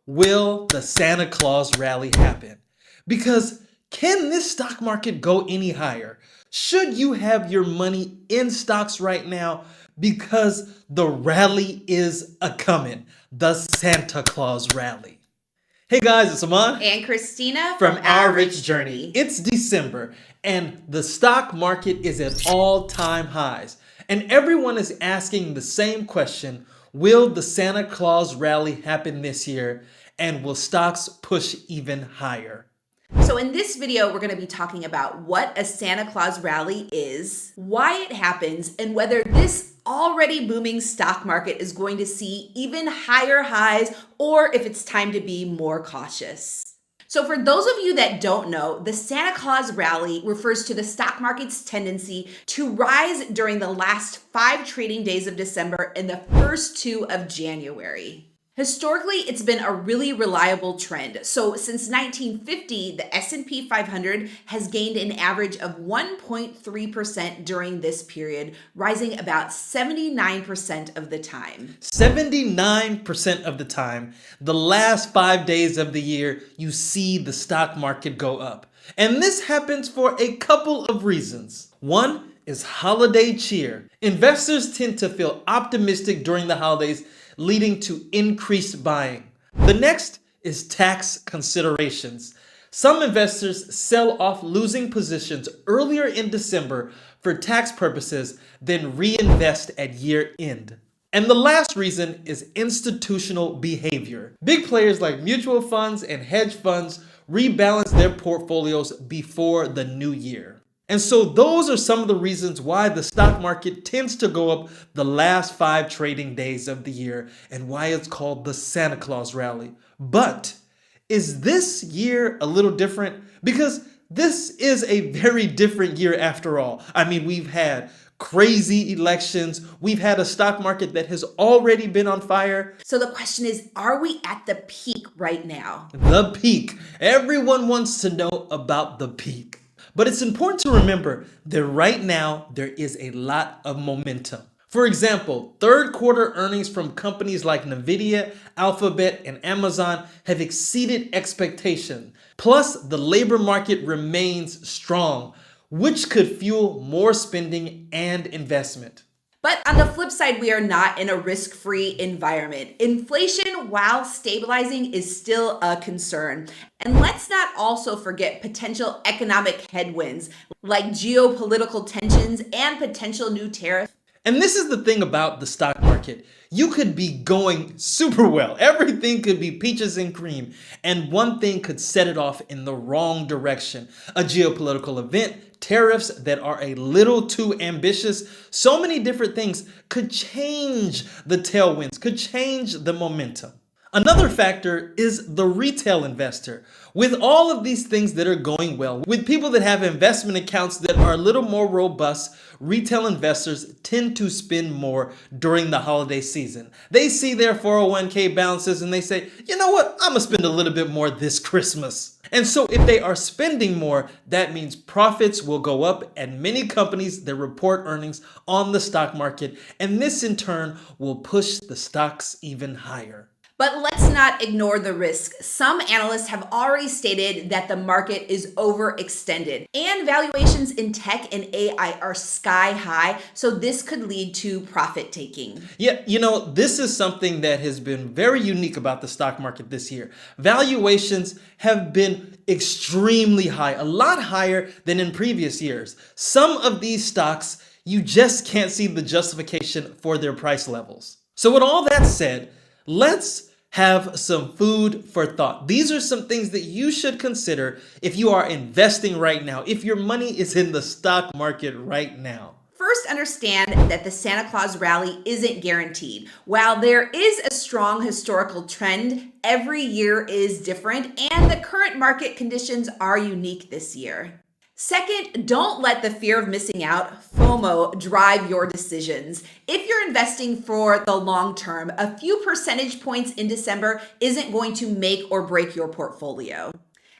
Will the Santa Claus rally happen? Because can this stock market go any higher? Should you have your money in stocks right now? Because the rally is a-coming, the Santa Claus Rally. Hey guys, it's Aman and Christina from Our Rich Journey. It's December and the stock market is at all-time highs. And everyone is asking the same question: will the Santa Claus rally happen this year? And will stocks push even higher? So in this video, we're going to be talking about what a Santa Claus rally is, why it happens, and whether this already booming stock market is going to see even higher highs or if it's time to be more cautious. So for those of you that don't know, the Santa Claus rally refers to the stock market's tendency to rise during the last 5 trading days of December and the first 2 of January. Historically, it's been a really reliable trend. So since 1950, the S&P 500 has gained an average of 1.3% during this period, rising about 79% of the time. 79% of the time, the last 5 days of the year, you see the stock market go up. And this happens for a couple of reasons. One is holiday cheer. Investors tend to feel optimistic during the holidays, leading to increased buying. The next is tax considerations. Some investors sell off losing positions earlier in December for tax purposes, then reinvest at year end. And the last reason is institutional behavior. Big players like mutual funds and hedge funds rebalance their portfolios before the new year. And so those are some of the reasons why the stock market tends to go up the last 5 trading days of the year and why it's called the Santa Claus Rally. But is this year a little different? Because this is a very different year after all. I mean, we've had crazy elections. We've had a stock market that has already been on fire. So the question is, are we at the peak right now? The peak. Everyone wants to know about the peak. But it's important to remember that right now there is a lot of momentum. For example, third quarter earnings from companies like Nvidia, Alphabet, and Amazon have exceeded expectations. Plus, the labor market remains strong, which could fuel more spending and investment. But on the flip side, we are not in a risk-free environment. Inflation, while stabilizing, is still a concern. And let's not also forget potential economic headwinds like geopolitical tensions and potential new tariffs. And this is the thing about the stock market. You could be going super well. Everything could be peaches and cream. And one thing could set it off in the wrong direction. A geopolitical event, tariffs that are a little too ambitious. So many different things could change the tailwinds, could change the momentum. Another factor is the retail investor. With all of these things that are going well, with people that have investment accounts that are a little more robust, retail investors tend to spend more during the holiday season. They see their 401k balances and they say, you know what, I'm gonna spend a little bit more this Christmas. And so if they are spending more, that means profits will go up at many companies that report earnings on the stock market. And this in turn will push the stocks even higher. But let's not ignore the risk. Some analysts have already stated that the market is overextended and valuations in tech and AI are sky high, so this could lead to profit taking. Yeah, this is something that has been very unique about the stock market this year. Valuations have been extremely high, a lot higher than in previous years. Some of these stocks, you just can't see the justification for their price levels. So with all that said, let's have some food for thought. These are some things that you should consider if you are investing right now, if your money is in the stock market right now. First, understand that the Santa Claus rally isn't guaranteed. While there is a strong historical trend, every year is different and the current market conditions are unique this year. Second, don't let the fear of missing out, FOMO, drive your decisions. If you're investing for the long term, a few percentage points in December isn't going to make or break your portfolio.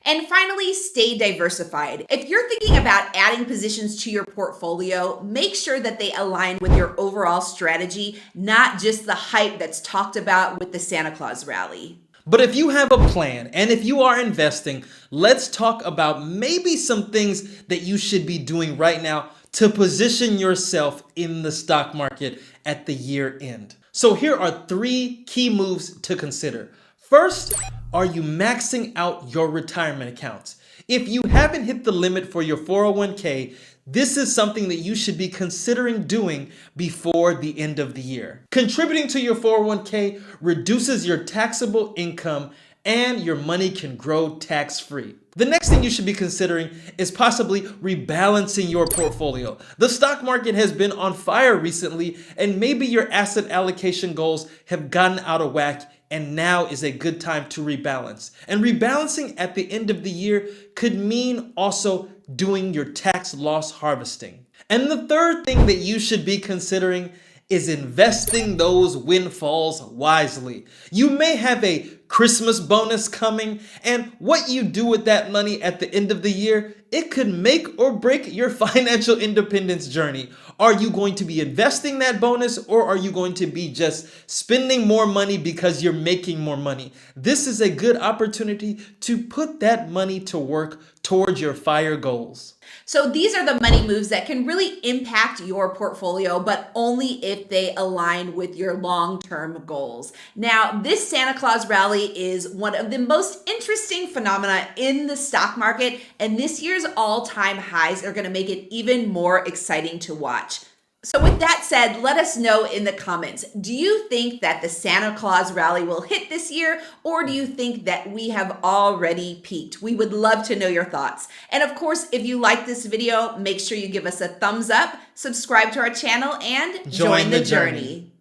And finally, stay diversified. If you're thinking about adding positions to your portfolio, make sure that they align with your overall strategy, not just the hype that's talked about with the Santa Claus rally. But if you have a plan and if you are investing, let's talk about maybe some things that you should be doing right now to position yourself in the stock market at the year end. So here are 3 key moves to consider. First, are you maxing out your retirement accounts? If you haven't hit the limit for your 401k, this is something that you should be considering doing before the end of the year. Contributing to your 401k reduces your taxable income and your money can grow tax-free. The next thing you should be considering is possibly rebalancing your portfolio. The stock market has been on fire recently, and maybe your asset allocation goals have gotten out of whack, and now is a good time to rebalance. And rebalancing at the end of the year could mean also doing your tax loss harvesting. And the third thing that you should be considering is investing those windfalls wisely. You may have a Christmas bonus coming, and what you do with that money at the end of the year, it could make or break your financial independence journey. Are you going to be investing that bonus, or are you going to be just spending more money because you're making more money? This is a good opportunity to put that money to work towards your FIRE goals. So these are the money moves that can really impact your portfolio, but only if they align with your long-term goals. Now, this Santa Claus rally is one of the most interesting phenomena in the stock market, and this year's all-time highs are going to make it even more exciting to watch. So with that said, let us know in the comments, do you think that the Santa Claus rally will hit this year, or do you think that we have already peaked? We would love to know your thoughts. And of course, if you like this video, make sure you give us a thumbs up, subscribe to our channel, and join the journey.